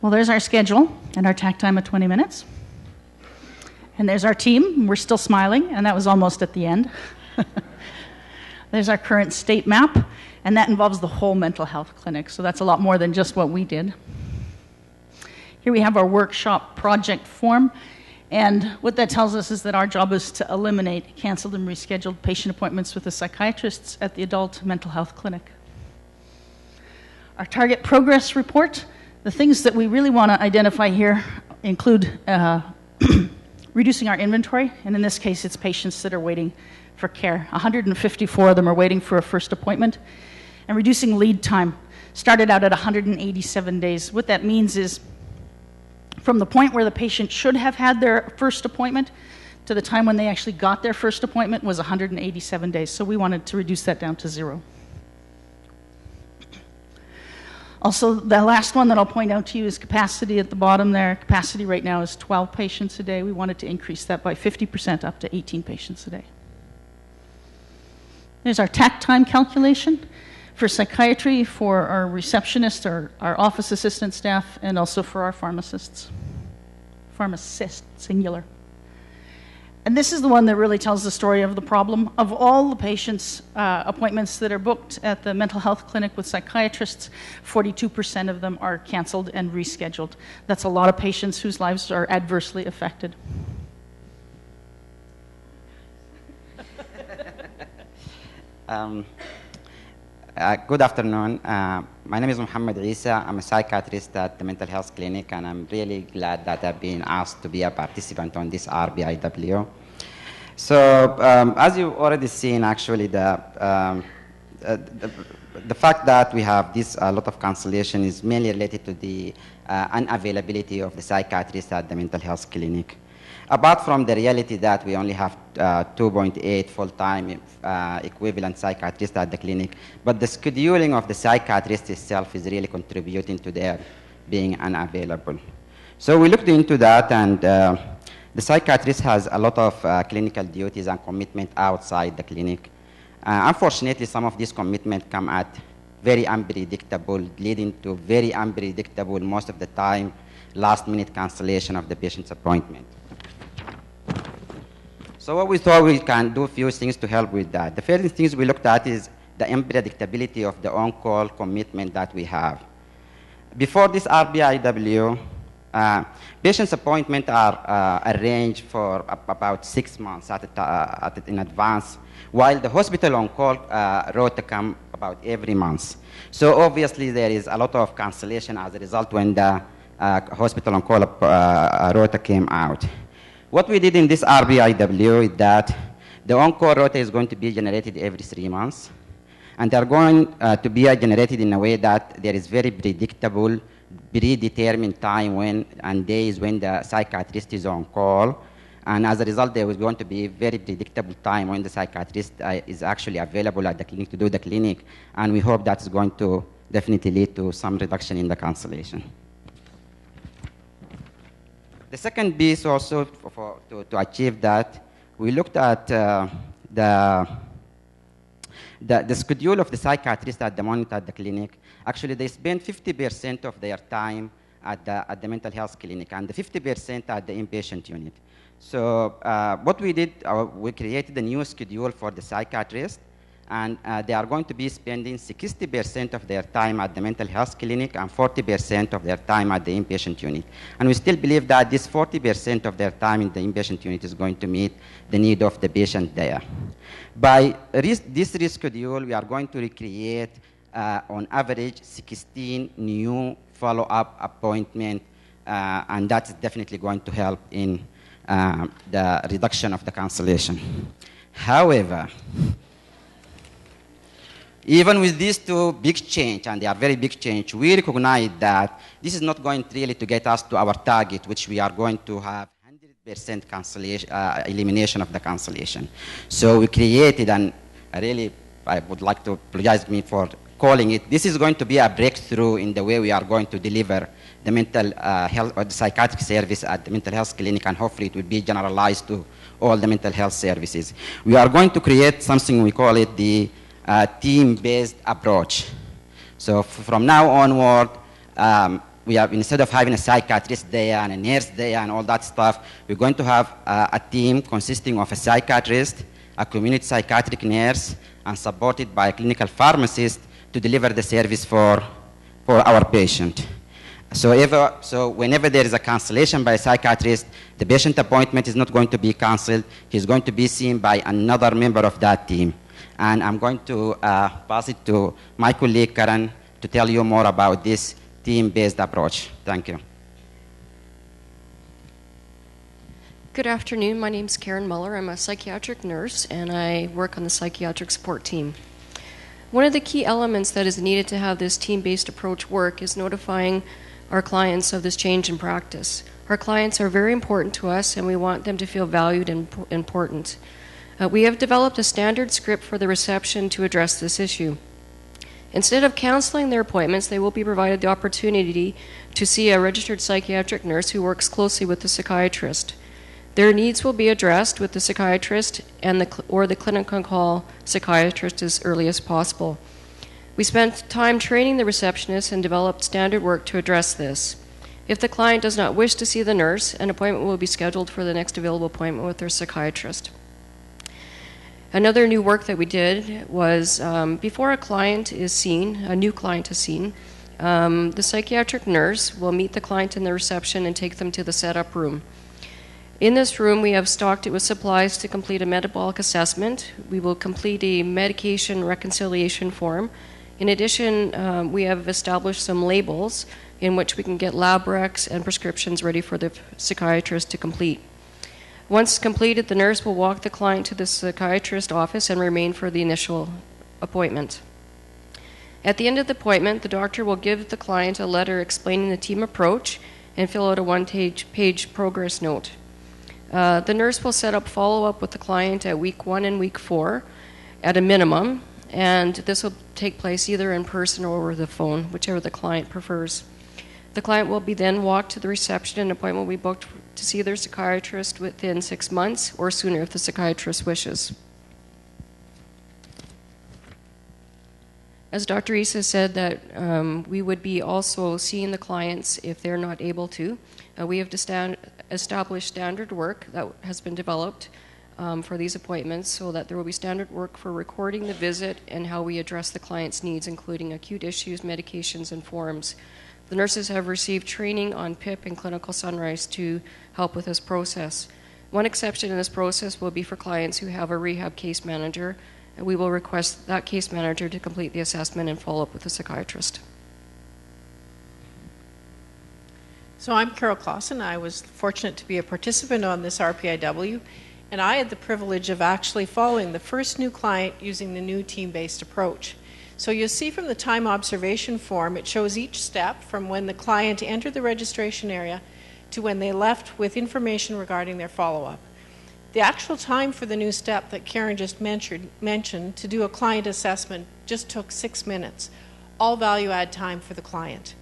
Well, there's our schedule and our tack time of 20 minutes. And there's our team. We're still smiling, and that was almost at the end. There's our current state map, and that involves the whole mental health clinic, so that's a lot more than just what we did. Here we have our workshop project form, and what that tells us is that our job is to eliminate canceled and rescheduled patient appointments with the psychiatrists at the adult mental health clinic. Our target progress report, the things that we really want to identify here include reducing our inventory, and in this case, it's patients that are waiting for care. 154 of them are waiting for a first appointment, and reducing lead time. Started out at 187 days. What that means is from the point where the patient should have had their first appointment to the time when they actually got their first appointment was 187 days, so we wanted to reduce that down to 0. Also, the last one that I'll point out to you is capacity at the bottom there. Capacity right now is 12 patients a day. We wanted to increase that by 50% up to 18 patients a day. There's our tack time calculation for psychiatry, for our receptionists, our office assistant staff, and also for our pharmacists. Pharmacist, singular. And this is the one that really tells the story of the problem. Of all the patients' appointments that are booked at the mental health clinic with psychiatrists, 42% of them are canceled and rescheduled. That's a lot of patients whose lives are adversely affected. Good afternoon. My name is Muhammad Isa. I'm a psychiatrist at the mental health clinic, and I'm really glad that I've been asked to be a participant on this RPIW. So, as you've already seen, actually, the fact that we have this lot of cancellation is mainly related to the unavailability of the psychiatrist at the mental health clinic. Apart from the reality that we only have 2.8 full-time equivalent psychiatrists at the clinic, but the scheduling of the psychiatrist itself is really contributing to their being unavailable. So we looked into that, and the psychiatrist has a lot of clinical duties and commitment outside the clinic. Unfortunately, some of these commitments come at very unpredictable, leading to very unpredictable, most of the time, last-minute cancellation of the patient's appointment. So what we thought, we can do a few things to help with that. The first things we looked at is the unpredictability of the on-call commitment that we have. Before this RPIW, patients' appointments are arranged for about 6 months in advance, while the hospital on-call rota come about every month. So obviously there is a lot of cancellation as a result when the hospital on-call rota came out. What we did in this RPIW is that the on-call rota is going to be generated every 3 months, and they're going to be generated in a way that there is very predictable, predetermined time when and days when the psychiatrist is on call, and as a result, there is going to be very predictable time when the psychiatrist is actually available at the clinic to do the clinic, and we hope that is going to definitely lead to some reduction in the cancellation. The second piece also to achieve that, we looked at the schedule of the psychiatrist at the moment at the clinic. Actually, they spend 50% of their time at the mental health clinic and the 50% at the inpatient unit. So what we did, we created a new schedule for the psychiatrist, and they are going to be spending 60% of their time at the mental health clinic and 40% of their time at the inpatient unit. And we still believe that this 40% of their time in the inpatient unit is going to meet the need of the patient there. By this reschedule, we are going to recreate, on average, 16 new follow-up appointments, and that's definitely going to help in the reduction of the cancellation. However, even with these two big changes, and they are very big change, we recognize that this is not going really to get us to our target, which we are going to have 100% cancellation, elimination of the cancellation. So we created, and I would like to apologize me for calling it, this is going to be a breakthrough in the way we are going to deliver the mental health or the psychiatric service at the mental health clinic, and hopefully it will be generalized to all the mental health services. We are going to create something, we call it the team-based approach. So from now onward, we have, instead of having a psychiatrist there and a nurse there and all that stuff, we're going to have a team consisting of a psychiatrist, a community psychiatric nurse, and supported by a clinical pharmacist to deliver the service for our patient. So whenever there is a cancellation by a psychiatrist, the patient appointment is not going to be canceled. He's going to be seen by another member of that team. And I'm going to pass it to my colleague, Karen, to tell you more about this team-based approach. Thank you. Good afternoon. My name is Karen Muller. I'm a psychiatric nurse, and I work on the psychiatric support team. One of the key elements that is needed to have this team-based approach work is notifying our clients of this change in practice. Our clients are very important to us, and we want them to feel valued and important. We have developed a standard script for the reception to address this issue. Instead of canceling their appointments, they will be provided the opportunity to see a registered psychiatric nurse who works closely with the psychiatrist. Their needs will be addressed with the psychiatrist or the clinic on call psychiatrist as early as possible. We spent time training the receptionist and developed standard work to address this. If the client does not wish to see the nurse, an appointment will be scheduled for the next available appointment with their psychiatrist. Another new work that we did was before a client is seen, a new client is seen, the psychiatric nurse will meet the client in the reception and take them to the setup room. In this room, we have stocked it with supplies to complete a metabolic assessment. We will complete a medication reconciliation form. In addition, we have established some labels in which we can get lab recs and prescriptions ready for the psychiatrist to complete. Once completed, the nurse will walk the client to the psychiatrist's office and remain for the initial appointment. At the end of the appointment, the doctor will give the client a letter explaining the team approach and fill out a one-page progress note. The nurse will set up follow-up with the client at week 1 and week 4 at a minimum, and this will take place either in person or over the phone, whichever the client prefers. The client will be then walked to the reception and an appointment will be booked to see their psychiatrist within 6 months or sooner if the psychiatrist wishes. As Dr. Issa said that we would be also seeing the clients if they're not able to. We have established standard work that has been developed for these appointments so that there will be standard work for recording the visit and how we address the client's needs, including acute issues, medications, and forms. The nurses have received training on PIP and clinical sunrise to help with this process. One exception in this process will be for clients who have a rehab case manager, and we will request that case manager to complete the assessment and follow up with the psychiatrist. So I'm Carol Clausen. I was fortunate to be a participant on this RPIW, and I had the privilege of actually following the first new client using the new team-based approach. So you'll see from the time observation form, it shows each step from when the client entered the registration area to when they left with information regarding their follow-up. The actual time for the new step that Karen just mentioned to do a client assessment just took 6 minutes, all value-add time for the client.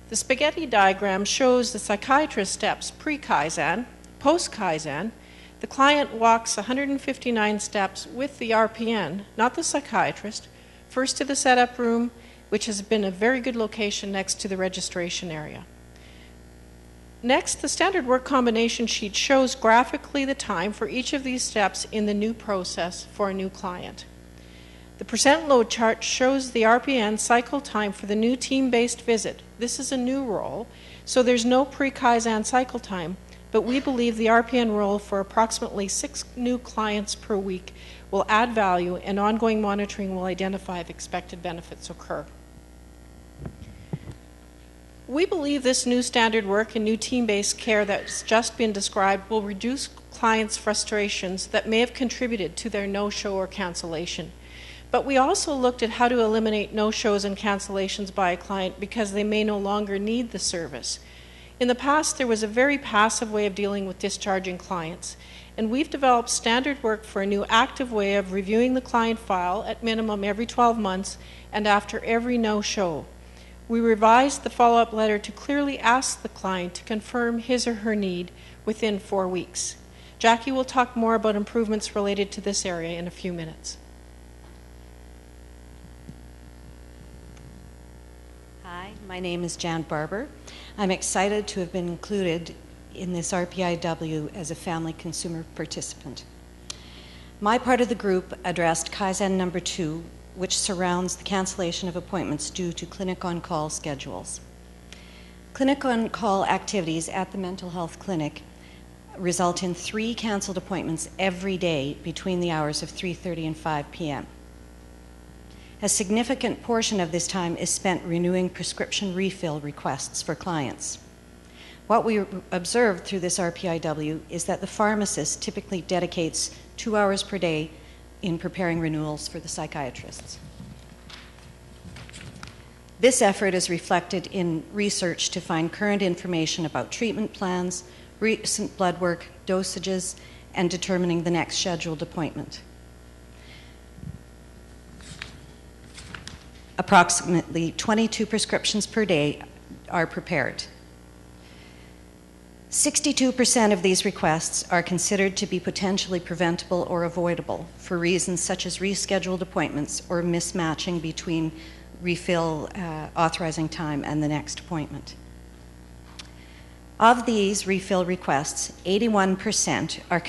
The spaghetti diagram shows the psychiatrist steps pre-Kaizen, post-Kaizen. The client walks 159 steps with the RPN, not the psychiatrist, first to the setup room, which has been a very good location next to the registration area. Next, the standard work combination sheet shows graphically the time for each of these steps in the new process for a new client. The percent load chart shows the RPN cycle time for the new team-based visit. This is a new role, so there's no pre-Kaizen cycle time, but we believe the RPN role for approximately 6 new clients per week will add value, and ongoing monitoring will identify if expected benefits occur. We believe this new standard work and new team-based care that's just been described will reduce clients' frustrations that may have contributed to their no-show or cancellation. But we also looked at how to eliminate no-shows and cancellations by a client because they may no longer need the service. In the past, there was a very passive way of dealing with discharging clients, and we've developed standard work for a new active way of reviewing the client file at minimum every 12 months and after every no-show. We revised the follow-up letter to clearly ask the client to confirm his or her need within 4 weeks. Jackie will talk more about improvements related to this area in a few minutes. Hi, my name is Jan Barber. I'm excited to have been included in this RPIW as a family consumer participant. My part of the group addressed Kaizen number 2, which surrounds the cancellation of appointments due to clinic on-call schedules. Clinic on-call activities at the mental health clinic result in 3 canceled appointments every day between the hours of 3:30 and 5 p.m. A significant portion of this time is spent renewing prescription refill requests for clients. What we observed through this RPIW is that the pharmacist typically dedicates 2 hours per day in preparing renewals for the psychiatrists. This effort is reflected in research to find current information about treatment plans, recent blood work, dosages, and determining the next scheduled appointment. Approximately 22 prescriptions per day are prepared. 62% of these requests are considered to be potentially preventable or avoidable for reasons such as rescheduled appointments or mismatching between refill authorizing time and the next appointment. Of these refill requests, 81% are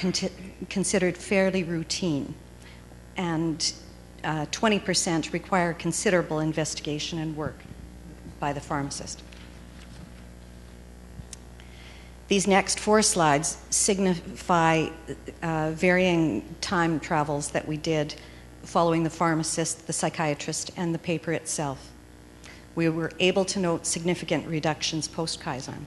considered fairly routine, and 20% require considerable investigation and work by the pharmacist. These next 4 slides signify varying time travels that we did following the pharmacist, the psychiatrist, and the paper itself. We were able to note significant reductions post-Kaizen.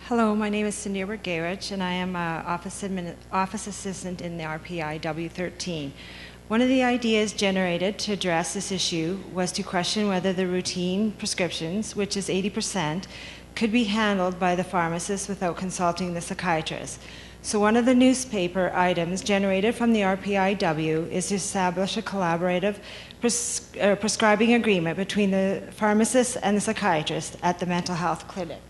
Hello, my name is Cindy Gerich, and I am an office assistant in the RPIW 13. One of the ideas generated to address this issue was to question whether the routine prescriptions, which is 80%, could be handled by the pharmacist without consulting the psychiatrist. So one of the newspaper items generated from the RPIW is to establish a collaborative prescribing agreement between the pharmacist and the psychiatrist at the mental health clinic.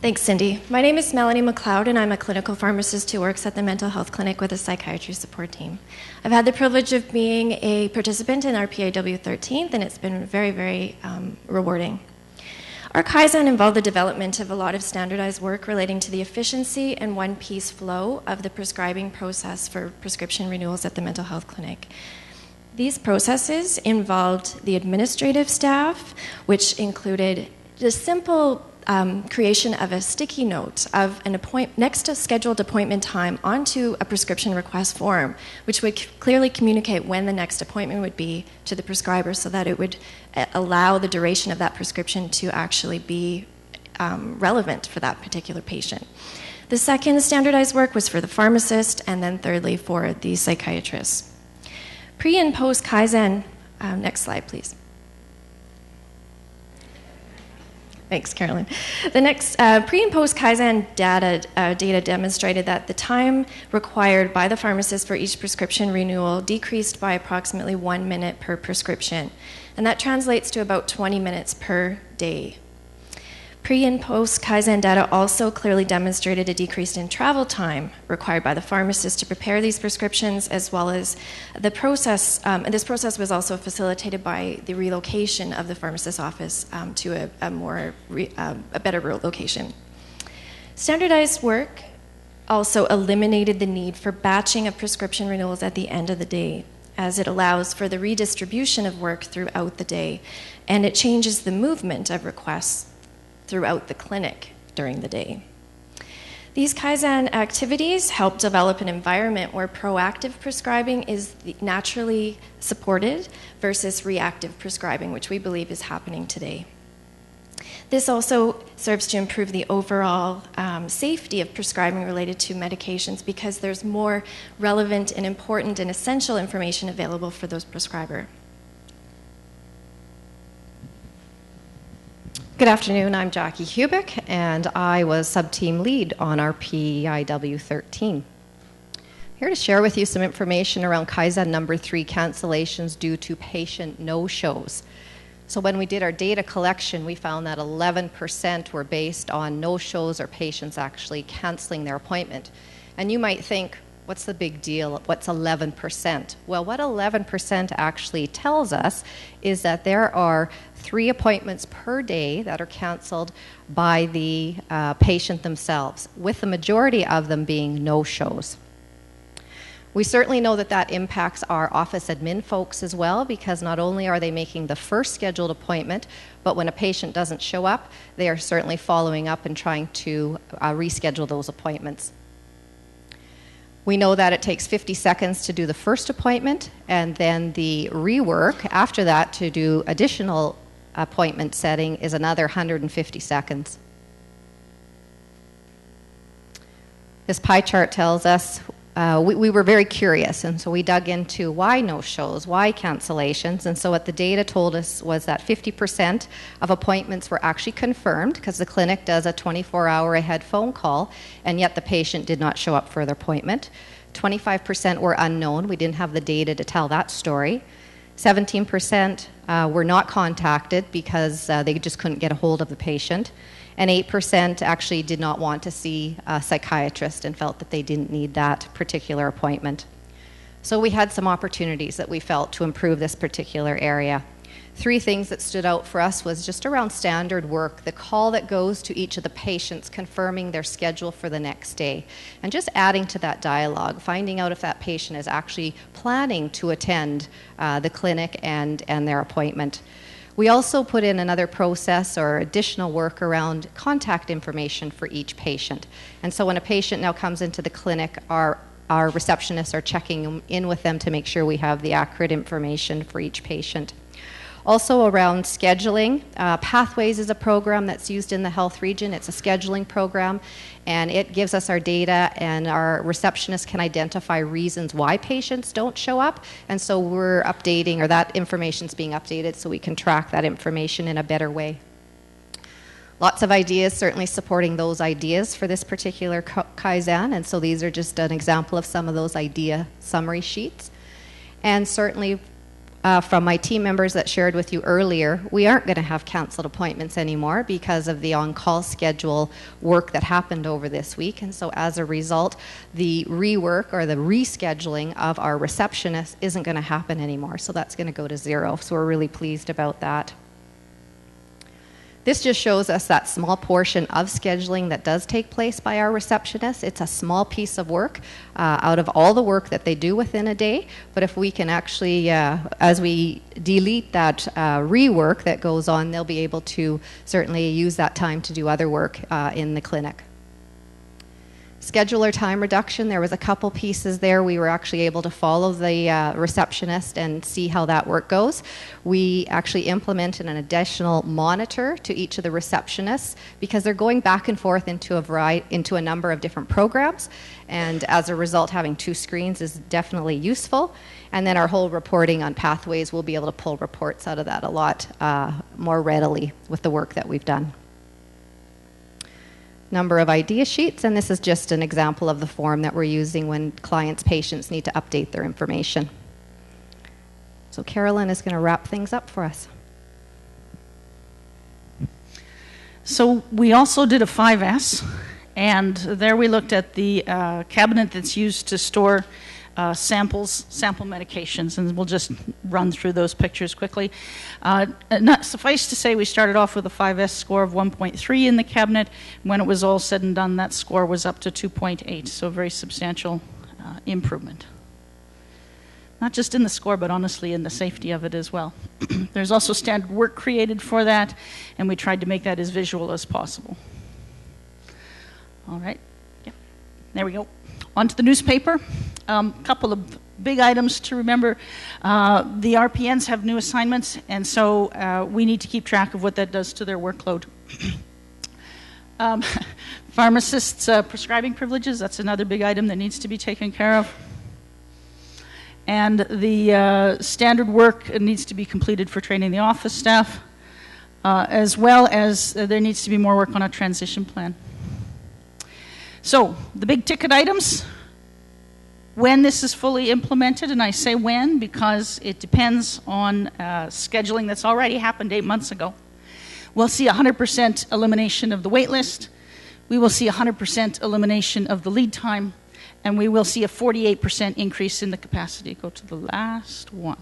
Thanks, Cindy. My name is Melanie Mcleod, and I'm a clinical pharmacist who works at the mental health clinic with a psychiatry support team. I've had the privilege of being a participant in RPIW 13th, and it's been very, very rewarding. Our Kaizen involved the development of a lot of standardized work relating to the efficiency and one-piece flow of the prescribing process for prescription renewals at the mental health clinic. These processes involved the administrative staff, which included the simple creation of a sticky note of an next scheduled appointment time onto a prescription request form, which would clearly communicate when the next appointment would be to the prescriber so that it would allow the duration of that prescription to actually be relevant for that particular patient. The second standardized work was for the pharmacist, and then thirdly for the psychiatrist. Pre and post Kaizen, next slide please. Thanks, Carolyn. The next pre and post Kaizen data demonstrated that the time required by the pharmacist for each prescription renewal decreased by approximately 1 minute per prescription, and that translates to about 20 minutes per day. Pre and post Kaizen data also clearly demonstrated a decrease in travel time required by the pharmacist to prepare these prescriptions, as well as the process. And this process was also facilitated by the relocation of the pharmacist's office to a better location. Standardized work also eliminated the need for batching of prescription renewals at the end of the day, as it allows for the redistribution of work throughout the day, and it changes the movement of requests throughout the clinic during the day. These Kaizen activities help develop an environment where proactive prescribing is naturally supported versus reactive prescribing, which we believe is happening today. This also serves to improve the overall safety of prescribing related to medications, because there's more relevant and important and essential information available for those prescribers. Good afternoon, I'm Jackie Hubick, and I was sub-team lead on RPIW 13. Here to share with you some information around Kaizen number 3, cancellations due to patient no-shows. So when we did our data collection, we found that 11% were based on no-shows or patients actually canceling their appointment. And you might think, What's the big deal? What's 11%? Well, what 11% actually tells us is that there are 3 appointments per day that are canceled by the patient themselves, with the majority of them being no-shows. We certainly know that that impacts our office admin folks as well, because not only are they making the first scheduled appointment, but when a patient doesn't show up, they are certainly following up and trying to reschedule those appointments. We know that it takes 50 seconds to do the first appointment, and then the rework after that to do additional appointment setting is another 150 seconds. This pie chart tells us we were very curious, and so we dug into why no-shows, why cancellations, and so what the data told us was that 50% of appointments were actually confirmed because the clinic does a 24-hour ahead phone call, and yet the patient did not show up for their appointment. 25% were unknown. We didn't have the data to tell that story. 17% were not contacted because they just couldn't get a hold of the patient. And 8% actually did not want to see a psychiatrist and felt that they didn't need that particular appointment. So we had some opportunities that we felt to improve this particular area. 3 things that stood out for us was just around standard work, the call that goes to each of the patients confirming their schedule for the next day, and just adding to that dialogue, finding out if that patient is actually planning to attend the clinic and their appointment. We also put in another process or additional work around contact information for each patient. And so when a patient now comes into the clinic, our receptionists are checking in with them to make sure we have the accurate information for each patient. Also around scheduling, Pathways is a program that's used in the health region. It's a scheduling program, and it gives us our data, and our receptionists can identify reasons why patients don't show up, and so we're updating, or that information's being updated so we can track that information in a better way. Lots of ideas, certainly supporting those ideas for this particular Kaizen, and so these are just an example of some of those idea summary sheets. And certainly from my team members that shared with you earlier, we aren't going to have canceled appointments anymore because of the on-call schedule work that happened over this week. And so as a result, the rework or the rescheduling of our receptionist isn't going to happen anymore. So that's going to go to 0. So we're really pleased about that. This just shows us that small portion of scheduling that does take place by our receptionists. It's a small piece of work out of all the work that they do within a day. But if we can actually, as we delete that rework that goes on, they'll be able to certainly use that time to do other work in the clinic. Scheduler time reduction, there was a couple pieces there. We were actually able to follow the receptionist and see how that work goes. We actually implemented an additional monitor to each of the receptionists because they're going back and forth into a number of different programs, and as a result, having 2 screens is definitely useful. And then our whole reporting on Pathways, we'll be able to pull reports out of that a lot more readily with the work that we've done. Number of idea sheets, and this is just an example of the form that we're using when clients' patients need to update their information. So Carolyn is going to wrap things up for us. So we also did a 5S, and there we looked at the cabinet that's used to store sample medications, and we'll just run through those pictures quickly. Not suffice to say, we started off with a 5S score of 1.3 in the cabinet. When it was all said and done, that score was up to 2.8, so a very substantial improvement. Not just in the score, but honestly in the safety of it as well. There's also standard work created for that, and we tried to make that as visual as possible. All right, yep. There we go. On to the newspaper. Couple of big items to remember. The RPNs have new assignments, and so we need to keep track of what that does to their workload. Pharmacists' prescribing privileges, that's another big item that needs to be taken care of. And the standard work needs to be completed for training the office staff, as well as there needs to be more work on a transition plan. So, the big ticket items. When this is fully implemented, and I say when because it depends on scheduling that's already happened 8 months ago, we'll see 100% elimination of the wait list. We will see 100% elimination of the lead time, and we will see a 48% increase in the capacity. Go to the last one.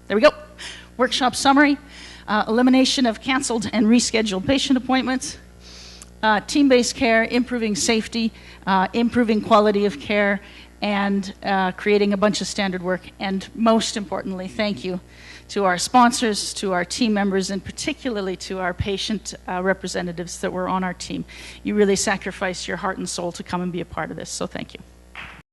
There we go. Workshop summary, elimination of canceled and rescheduled patient appointments, team-based care, improving safety, improving quality of care, and creating a bunch of standard work. And most importantly, thank you to our sponsors, to our team members, and particularly to our patient representatives that were on our team. You really sacrificed your heart and soul to come and be a part of this, so thank you.